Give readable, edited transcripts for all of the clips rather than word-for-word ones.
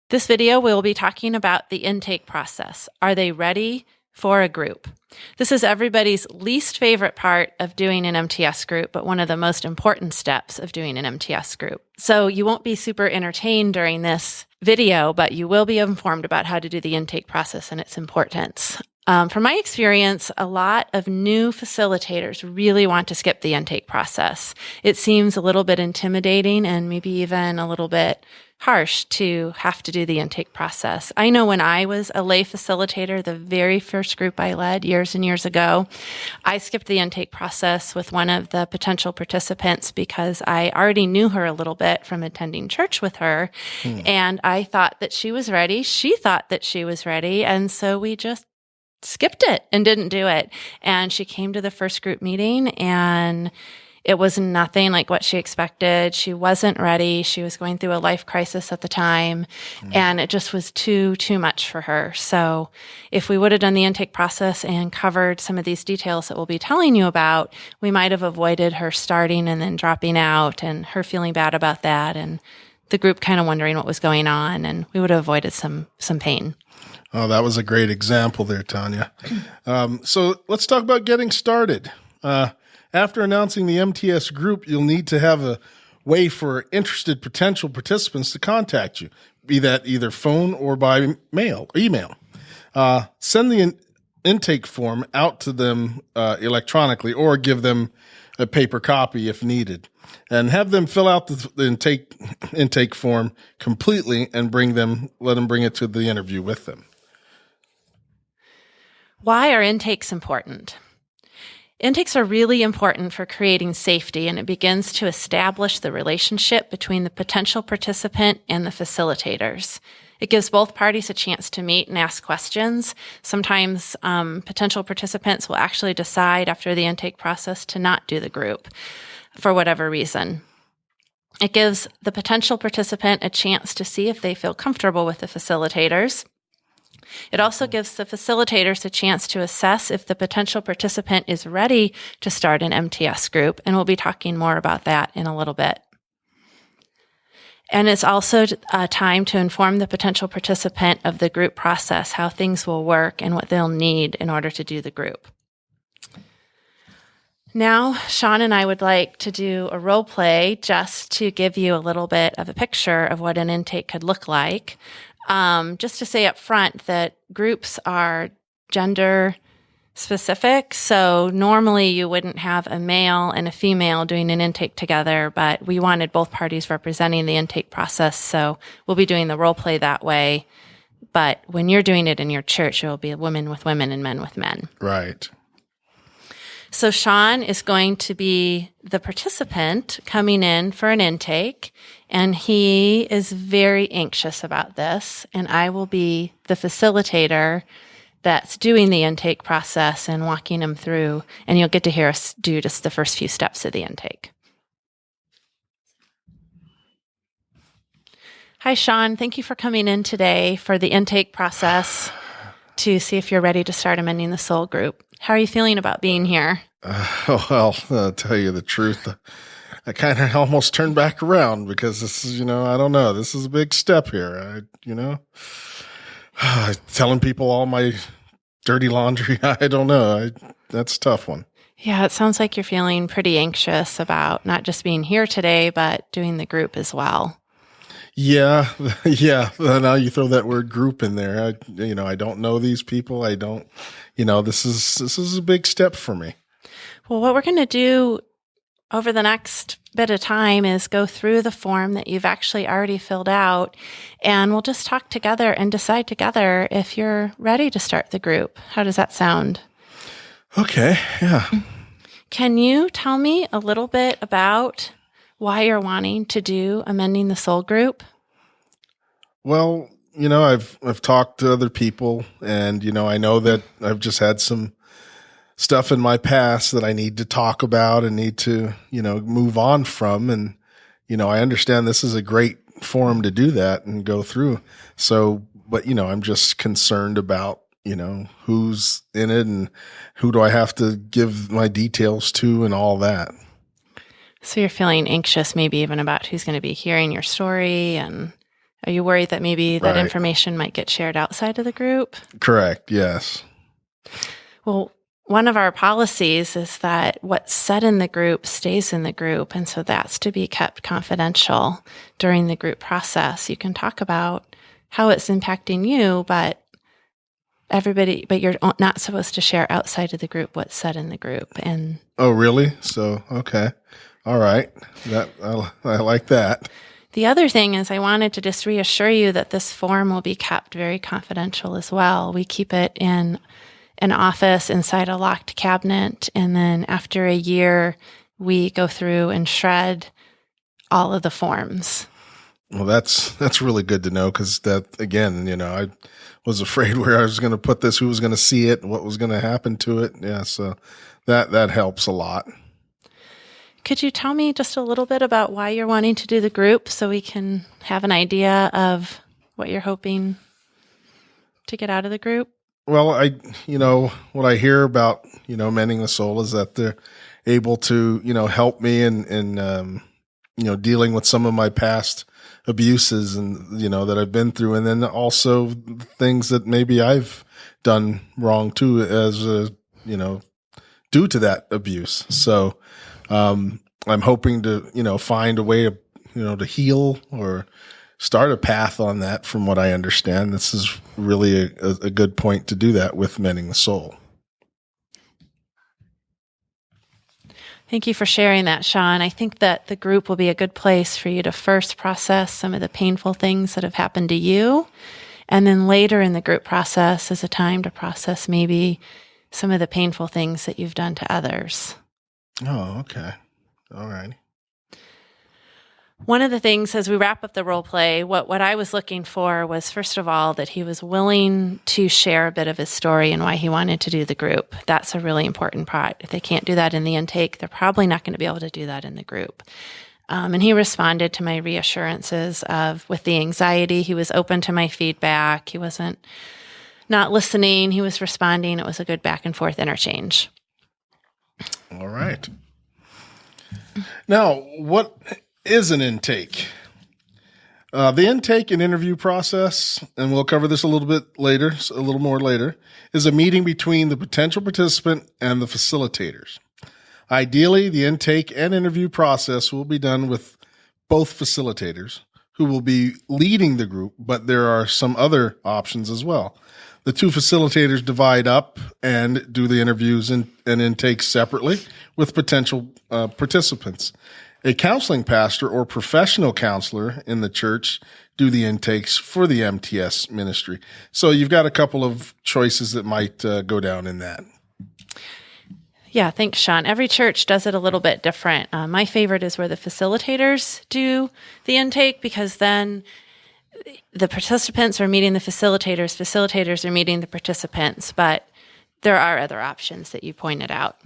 This video, we'll be talking about the intake process. Are they ready for a group? This is everybody's least favorite part of doing an MTS group, but one of the most important steps of doing an MTS group. So you won't be super entertained during this video, but you will be informed about how to do the intake process and its importance. From my experience, a lot of new facilitators really want to skip the intake process. It seems a little bit intimidating and maybe even a little bit harsh to have to do the intake process. I know when I was a lay facilitator, the very first group I led years and years ago, I skipped the intake process with one of the potential participants because I already knew her a little bit from attending church with her. And I thought that she was ready. She thought that she was ready. And so we just skipped it and didn't do it. And she came to the first group meeting and it was nothing like what she expected. She wasn't ready. She was going through a life crisis at the time, and it just was too much for her. So if we would have done the intake process and covered some of these details that we'll be telling you about, we might have avoided her starting and then dropping out and her feeling bad about that and the group kind of wondering what was going on, and we would have avoided some pain. Oh, that was a great example there, Tanya. So let's talk about getting started. After announcing the MTS group, you'll need to have a way for interested potential participants to contact you, be that either phone or by mail or email. Send the intake form out to them electronically or give them a paper copy if needed. And have them fill out the intake form completely and let them bring it to the interview with them. Why are intakes important? Intakes are really important for creating safety, and it begins to establish the relationship between the potential participant and the facilitators. It gives both parties a chance to meet and ask questions. Sometimes potential participants will actually decide after the intake process to not do the group for whatever reason. It gives the potential participant a chance to see if they feel comfortable with the facilitators. It also gives the facilitators a chance to assess if the potential participant is ready to start an MTS group, and we'll be talking more about that in a little bit. And it's also a time to inform the potential participant of the group process, how things will work, and what they'll need in order to do the group. Now, Sean and I would like to do a role play just to give you a little bit of a picture of what an intake could look like. Just to say up front that groups are gender specific. So normally you wouldn't have a male and a female doing an intake together, but we wanted both parties representing the intake process. So we'll be doing the role play that way. But when you're doing it in your church, it will be women with women and men with men. Right. So Sean is going to be the participant coming in for an intake, and he is very anxious about this, and I will be the facilitator that's doing the intake process and walking him through, and you'll get to hear us do just the first few steps of the intake. Hi, Sean. Thank you for coming in today for the intake process to see if you're ready to start amending the soul group. How are you feeling about being here? I'll tell you the truth. I kind of almost turned back around because this is, I don't know. This is a big step here. Telling people all my dirty laundry. I don't know. That's a tough one. Yeah, it sounds like you're feeling pretty anxious about not just being here today, but doing the group as well. Yeah. Now you throw that word group in there. I don't know these people. I don't, this is a big step for me. Well, what we're going to do over the next bit of time is go through the form that you've actually already filled out, and we'll just talk together and decide together if you're ready to start the group. How does that sound? Okay, yeah. Can you tell me a little bit about why you're wanting to do Amending the Soul group? Well, I've talked to other people, and, I know that I've just had some stuff in my past that I need to talk about and need to, move on from. And, I understand this is a great forum to do that and go through. So, but, I'm just concerned about, who's in it and who do I have to give my details to and all that. So you're feeling anxious maybe even about who's going to be hearing your story and Are you worried that maybe that Right. information might get shared outside of the group? Correct. Yes. Well, one of our policies is that what's said in the group stays in the group. And so that's to be kept confidential during the group process. You can talk about how it's impacting you, but you're not supposed to share outside of the group what's said in the group. And Oh, really? So, okay. All right. I like that. the other thing is I wanted to just reassure you that this form will be kept very confidential as well. We keep it in an office inside a locked cabinet. And then after a year, we go through and shred all of the forms. Well, that's really good to know, because that, again, I was afraid where I was going to put this, who was going to see it, what was going to happen to it. Yeah, so that helps a lot. Could you tell me just a little bit about why you're wanting to do the group so we can have an idea of what you're hoping to get out of the group? Well, what I hear about, mending the soul is that they're able to, help me in dealing with some of my past abuses and, that I've been through. And then also things that maybe I've done wrong too, as, due to that abuse. So, I'm hoping to, find a way to, to heal or start a path on that. From what I understand, this is really a good point to do that with mending the soul. Thank you for sharing that, Sean. I think that the group will be a good place for you to first process some of the painful things that have happened to you. And then later in the group process is a time to process maybe some of the painful things that you've done to others. Oh, okay. All right. One of the things as we wrap up the role play, what I was looking for was, first of all, that he was willing to share a bit of his story and why he wanted to do the group. That's a really important part. If they can't do that in the intake, they're probably not going to be able to do that in the group. And he responded to my reassurances with the anxiety. He was open to my feedback. He wasn't not listening. He was responding. It was a good back and forth interchange. All right. Now, what is an intake? The intake and interview process, and we'll cover this a little more later, is a meeting between the potential participant and the facilitators. Ideally, the intake and interview process will be done with both facilitators, who will be leading the group, but there are some other options as well. The two facilitators divide up and do the interviews and intakes separately with potential participants. A counseling pastor or professional counselor in the church do the intakes for the MTS ministry. So you've got a couple of choices that might go down in that. Yeah, thanks, Sean. Every church does it a little bit different. My favorite is where the facilitators do the intake, because then the participants are meeting the facilitators are meeting the participants, but there are other options that you pointed out.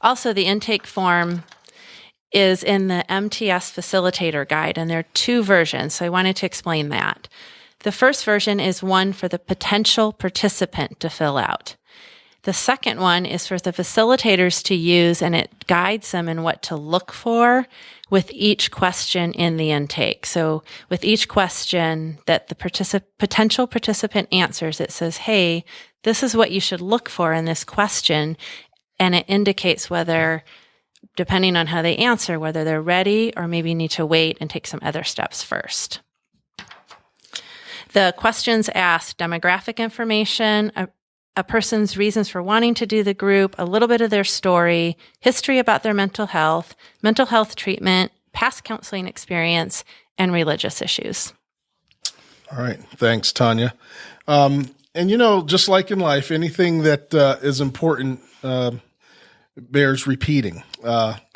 Also, the intake form is in the MTS Facilitator Guide, and there are two versions, so I wanted to explain that. The first version is one for the potential participant to fill out. The second one is for the facilitators to use, and it guides them in what to look for with each question in the intake. So with each question that the potential participant answers, it says, hey, this is what you should look for in this question. And it indicates whether, depending on how they answer, whether they're ready or maybe need to wait and take some other steps first. The questions ask demographic information, a person's reasons for wanting to do the group, a little bit of their story, history about their mental health treatment, past counseling experience, and religious issues. All right. Thanks, Tanya. And just like in life, anything that is important bears repeating.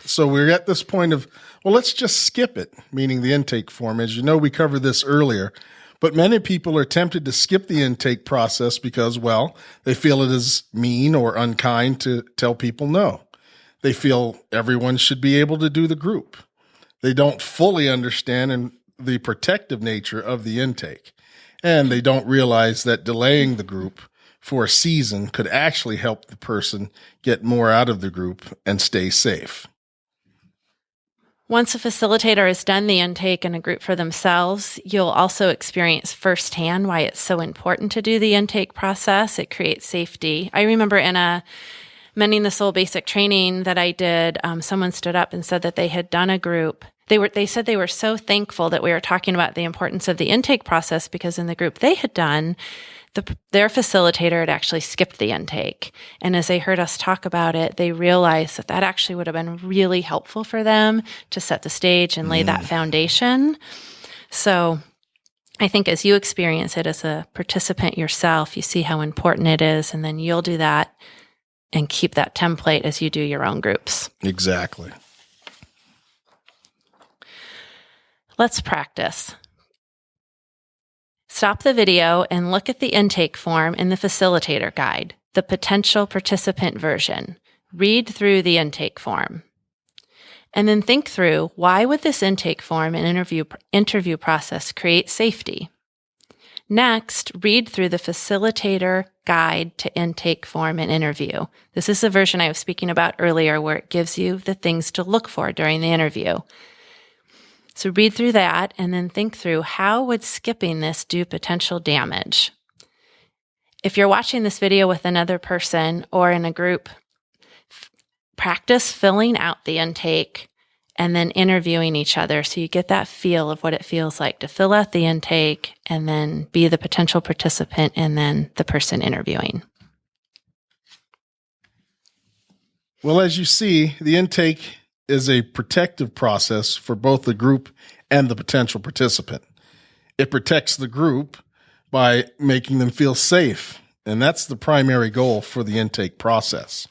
So we're at this point of, well, let's just skip it, meaning the intake form. As you know, we covered this earlier. But many people are tempted to skip the intake process because, well, they feel it is mean or unkind to tell people no. They feel everyone should be able to do the group. They don't fully understand the protective nature of the intake. And they don't realize that delaying the group for a season could actually help the person get more out of the group and stay safe. Once a facilitator has done the intake in a group for themselves, you'll also experience firsthand why it's so important to do the intake process. It creates safety. I remember in a Mending the Soul basic training that I did, someone stood up and said that they had done a group. They said they were so thankful that we were talking about the importance of the intake process because in the group they had done, their facilitator had actually skipped the intake. And as they heard us talk about it, they realized that that actually would have been really helpful for them to set the stage and lay that foundation. So I think as you experience it as a participant yourself, you see how important it is, and then you'll do that and keep that template as you do your own groups. Exactly. Let's practice. Stop the video and look at the intake form in the facilitator guide, the potential participant version. Read through the intake form. And then think through, why would this intake form and interview process create safety? Next, read through the facilitator guide to intake form and interview. This is the version I was speaking about earlier where it gives you the things to look for during the interview. So read through that and then think through, how would skipping this do potential damage? If you're watching this video with another person or in a group, practice filling out the intake and then interviewing each other so you get that feel of what it feels like to fill out the intake and then be the potential participant and then the person interviewing. Well, as you see, the intake is a protective process for both the group and the potential participant. It protects the group by making them feel safe, and that's the primary goal for the intake process.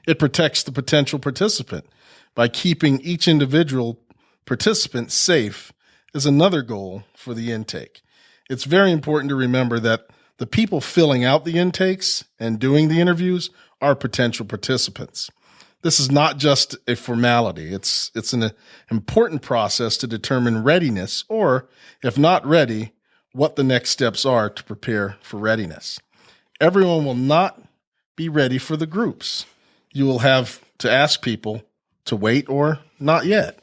It protects the potential participant by keeping each individual participant safe is another goal for the intake. It's very important to remember that the people filling out the intakes and doing the interviews are potential participants. This is not just a formality. It's an important process to determine readiness, or if not ready, what the next steps are to prepare for readiness. Everyone will not be ready for the groups. You will have to ask people to wait or not yet.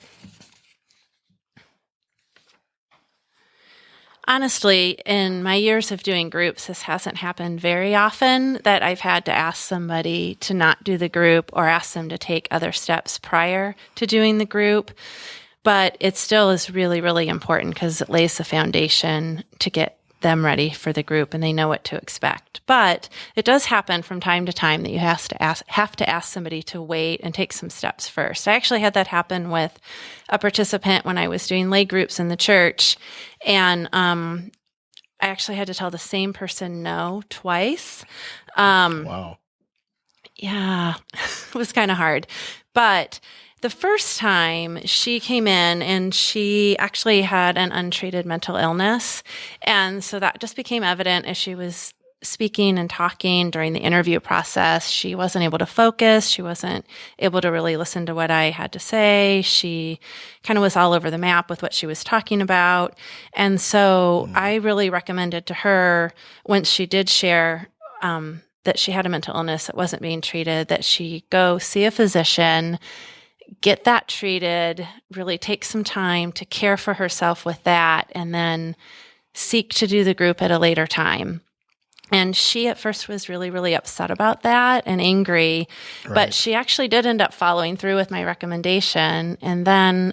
Honestly, in my years of doing groups, this hasn't happened very often that I've had to ask somebody to not do the group or ask them to take other steps prior to doing the group. But it still is really, really important because it lays the foundation to get them ready for the group and they know what to expect. But it does happen from time to time that you have to ask somebody to wait and take some steps first. I actually had that happen with a participant when I was doing lay groups in the church, and I actually had to tell the same person no twice. Wow. Yeah, it was kind of hard. But the first time she came in and she actually had an untreated mental illness. And so that just became evident as she was speaking and talking during the interview process. She wasn't able to focus. She wasn't able to really listen to what I had to say. She kind of was all over the map with what she was talking about. And so I really recommended to her, once she did share that she had a mental illness that wasn't being treated, that she go see a physician, get that treated, really take some time to care for herself with that, and then seek to do the group at a later time. And she at first was really, really upset about that and angry, Right. But she actually did end up following through with my recommendation. And then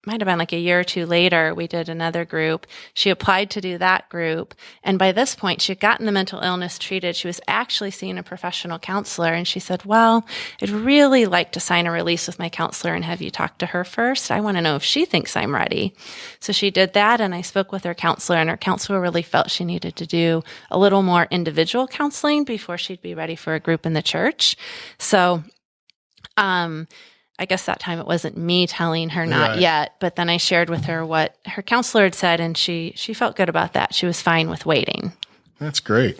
might have been like a year or two later, we did another group. She applied to do that group. And by this point, she had gotten the mental illness treated. She was actually seeing a professional counselor. And she said, well, I'd really like to sign a release with my counselor and have you talk to her first. I want to know if she thinks I'm ready. So she did that. And I spoke with her counselor, and her counselor really felt she needed to do a little more individual counseling before she'd be ready for a group in the church. So, I guess that time it wasn't me telling her not yet, but then I shared with her what her counselor had said, and she felt good about that. She was fine with waiting. That's great.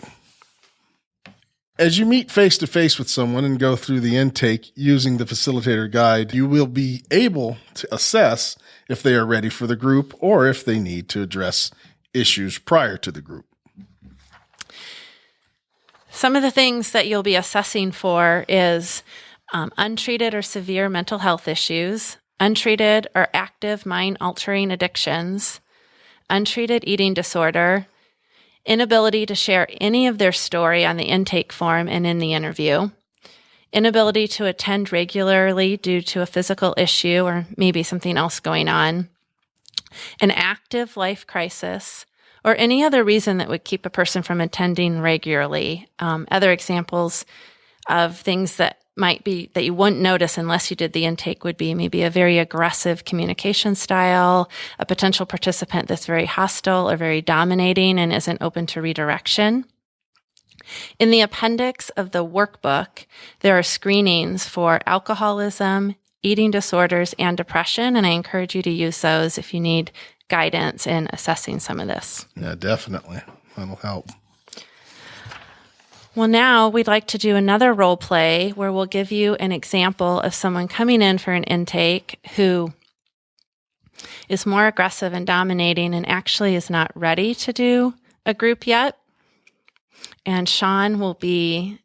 As you meet face-to-face with someone and go through the intake using the facilitator guide, you will be able to assess if they are ready for the group or if they need to address issues prior to the group. Some of the things that you'll be assessing for is untreated or severe mental health issues, untreated or active mind-altering addictions, untreated eating disorder, inability to share any of their story on the intake form and in the interview, inability to attend regularly due to a physical issue or maybe something else going on, an active life crisis, or any other reason that would keep a person from attending regularly. Other examples of things that might be that you wouldn't notice unless you did the intake would be maybe a very aggressive communication style, a potential participant that's very hostile or very dominating and isn't open to redirection. In the appendix of the workbook, there are screenings for alcoholism, eating disorders, and depression, and I encourage you to use those if you need guidance in assessing some of this. Yeah, definitely. That'll help. Well, now we'd like to do another role play where we'll give you an example of someone coming in for an intake who is more aggressive and dominating and actually is not ready to do a group yet. And Sean will be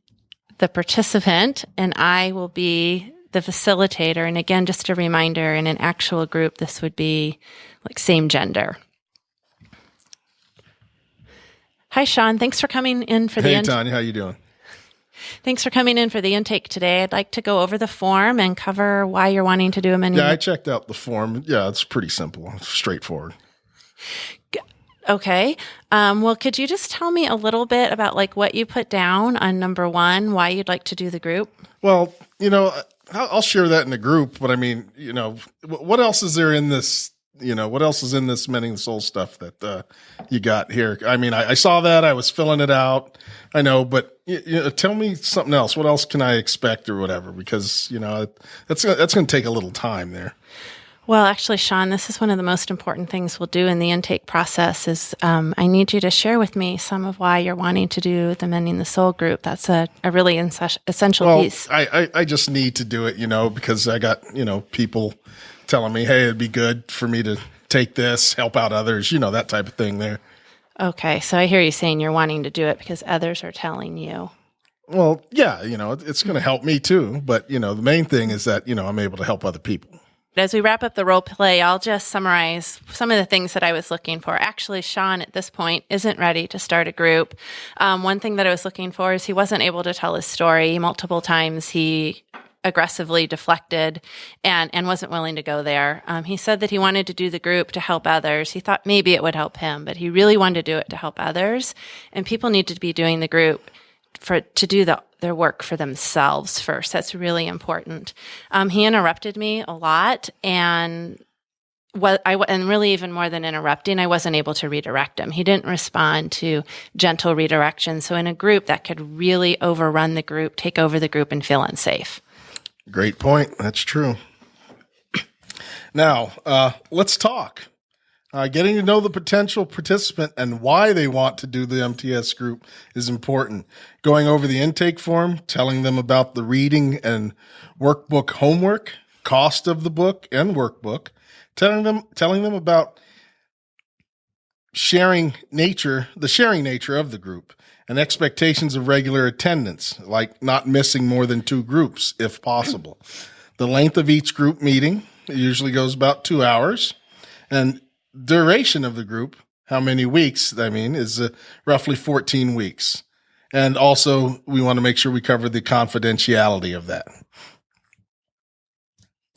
the participant and I will be the facilitator. And again, just a reminder, in an actual group, this would be like same gender. Hi, Sean. Thanks for coming in for the intake. Hey, Tanya. How you doing? Thanks for coming in for the intake today. I'd like to go over the form and cover why you're wanting to do a mini. Yeah, I checked out the form. Yeah, it's pretty simple, straightforward. Okay. Well, could you just tell me a little bit about like what you put down on number 1, why you'd like to do the group? Well, I'll share that in the group, but I mean, what else is there in this? What else is in this Mending the Soul stuff that you got here? I mean, I saw that. I was filling it out. I know, but tell me something else. What else can I expect or whatever? Because, that's going to take a little time there. Well, actually, Sean, this is one of the most important things we'll do in the intake process is I need you to share with me some of why you're wanting to do the Mending the Soul group. That's a really essential piece. I just need to do it, because I got, people telling me, hey, it'd be good for me to take this, help out others, that type of thing there. Okay, so I hear you saying you're wanting to do it because others are telling you. Well, yeah, it's going to help me too. But, the main thing is that, I'm able to help other people. As we wrap up the role play, I'll just summarize some of the things that I was looking for. Actually, Sean, at this point, isn't ready to start a group. One thing that I was looking for is he wasn't able to tell his story. Multiple times he aggressively deflected and wasn't willing to go there. He said that he wanted to do the group to help others. He thought maybe it would help him, but he really wanted to do it to help others. And people need to be doing the group to do their work for themselves first. That's really important. He interrupted me a lot, and really even more than interrupting, I wasn't able to redirect him. He didn't respond to gentle redirection. So in a group, that could really overrun the group, take over the group, and feel unsafe. Great point. That's true. Now, let's talk. Getting to know the potential participant and why they want to do the MTS group is important. Going over the intake form, telling them about the reading and workbook homework, cost of the book and workbook, telling them about the sharing nature of the group and expectations of regular attendance, like not missing more than 2 groups if possible. The length of each group meeting usually goes about 2 hours, and duration of the group, how many weeks, is roughly 14 weeks. And also, we want to make sure we cover the confidentiality of that.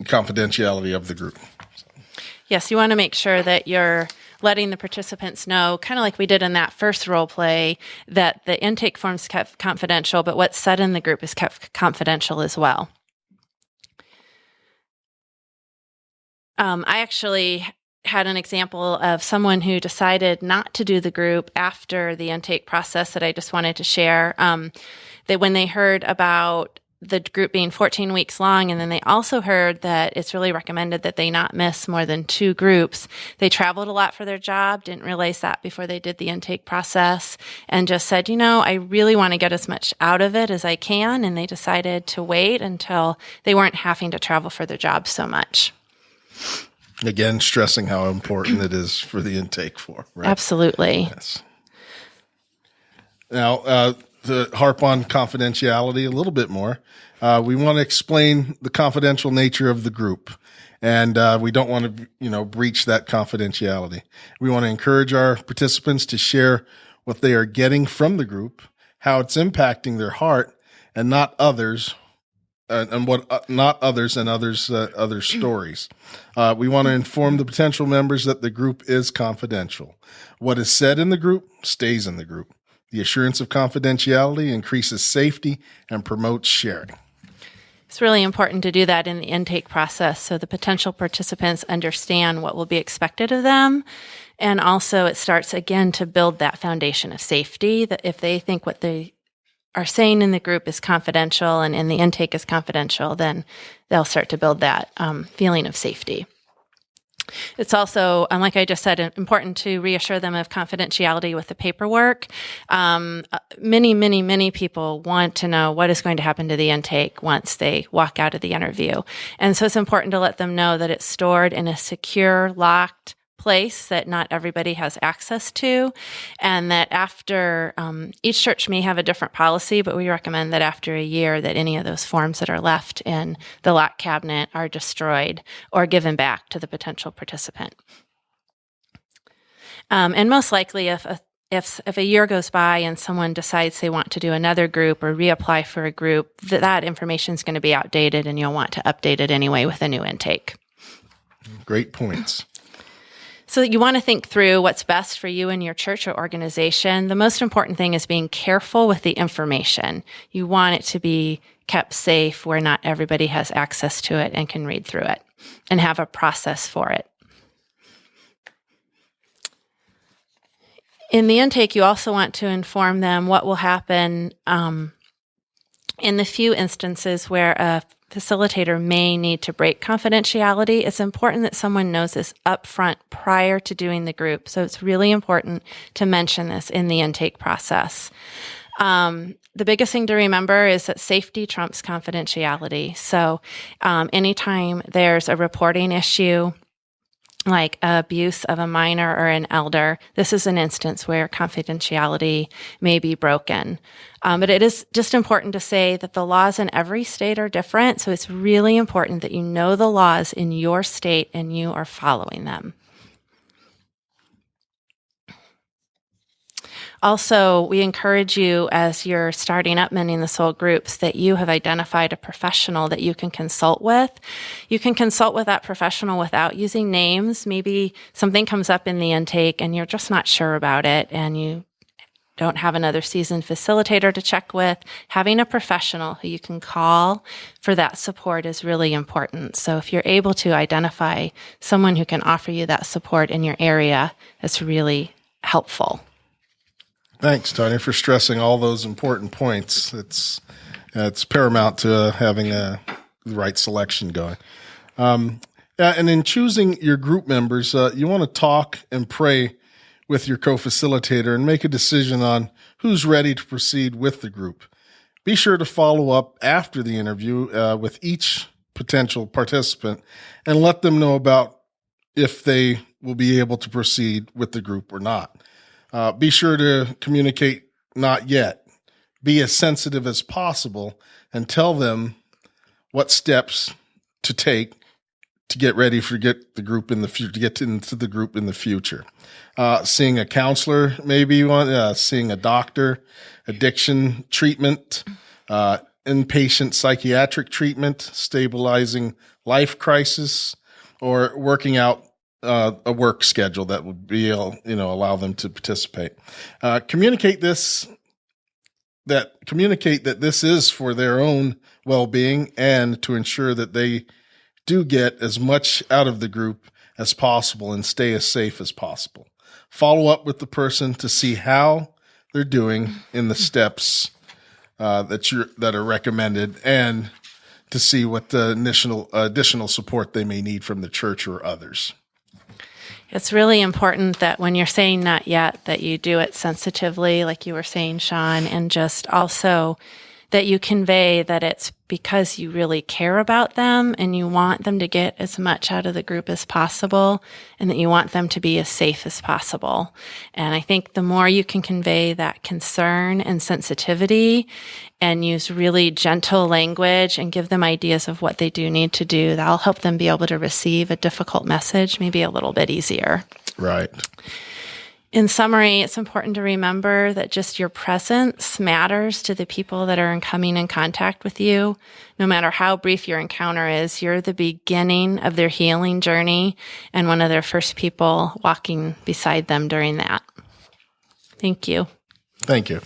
Confidentiality of the group. Yes, you want to make sure that you're letting the participants know, kind of like we did in that first role play, that the intake form's kept confidential, but what's said in the group is kept confidential as well. I actually had an example of someone who decided not to do the group after the intake process that I just wanted to share. That when they heard about the group being 14 weeks long, and then they also heard that it's really recommended that they not miss more than 2 groups. They traveled a lot for their job, didn't realize that before they did the intake process, and just said, I really want to get as much out of it as I can, and they decided to wait until they weren't having to travel for their job so much. Again, stressing how important it is for the intake form, right? Absolutely. Yes. Now, to harp on confidentiality a little bit more, we want to explain the confidential nature of the group. And we don't want to, breach that confidentiality. We want to encourage our participants to share what they are getting from the group, how it's impacting their heart, and not others, other stories. We want to inform the potential members that the group is confidential. What is said in the group stays in the group. The assurance of confidentiality increases safety and promotes sharing. It's really important to do that in the intake process so the potential participants understand what will be expected of them. And also it starts again to build that foundation of safety, that if they think what they are saying in the group is confidential and in the intake is confidential, then they'll start to build that feeling of safety. It's also, like I just said, important to reassure them of confidentiality with the paperwork. Many people want to know what is going to happen to the intake once they walk out of the interview. And so it's important to let them know that it's stored in a secure, locked place that not everybody has access to, and that after each church may have a different policy, but we recommend that after a year that any of those forms that are left in the lock cabinet are destroyed or given back to the potential participant. And most likely, if a year goes by and someone decides they want to do another group or reapply for a group, that information is going to be outdated, and you'll want to update it anyway with a new intake. Great points. So you want to think through what's best for you and your church or organization. The most important thing is being careful with the information. You want it to be kept safe where not everybody has access to it and can read through it, and have a process for it. In the intake, you also want to inform them what will happen in the few instances where a facilitator may need to break confidentiality. It's important that someone knows this up front prior to doing the group. So it's really important to mention this in the intake process. The biggest thing to remember is that safety trumps confidentiality. So anytime there's a reporting issue, like abuse of a minor or an elder, this is an instance where confidentiality may be broken. But it is just important to say that the laws in every state are different, so it's really important that you know the laws in your state and you are following them. Also, we encourage you as you're starting up Mending the Soul groups that you have identified a professional that you can consult with. You can consult with that professional without using names. Maybe something comes up in the intake and you're just not sure about it and you don't have another seasoned facilitator to check with. Having a professional who you can call for that support is really important. So if you're able to identify someone who can offer you that support in your area, it's really helpful. Thanks, Tanya, for stressing all those important points. It's paramount to having the right selection going. And in choosing your group members, you want to talk and pray with your co-facilitator and make a decision on who's ready to proceed with the group. Be sure to follow up after the interview with each potential participant and let them know about if they will be able to proceed with the group or not. Be sure to communicate not yet. Be as sensitive as possible and tell them what steps to take to get ready for get the group in the future, to get into the group in the future. Seeing a counselor, maybe seeing a doctor, addiction treatment, inpatient psychiatric treatment, stabilizing life crisis, or working out a work schedule that would be, allow them to participate. Communicate that this is for their own well-being and to ensure that they do get as much out of the group as possible and stay as safe as possible. Follow up with the person to see how they're doing in the steps that are recommended, and to see what the additional support they may need from the church or others. It's really important that when you're saying not yet, that you do it sensitively, like you were saying, Sean, and just also that you convey that it's because you really care about them and you want them to get as much out of the group as possible, and that you want them to be as safe as possible. And I think the more you can convey that concern and sensitivity and use really gentle language and give them ideas of what they do need to do, that'll help them be able to receive a difficult message maybe a little bit easier. Right. In summary, it's important to remember that just your presence matters to the people that are coming in contact with you. No matter how brief your encounter is, you're the beginning of their healing journey and one of their first people walking beside them during that. Thank you. Thank you.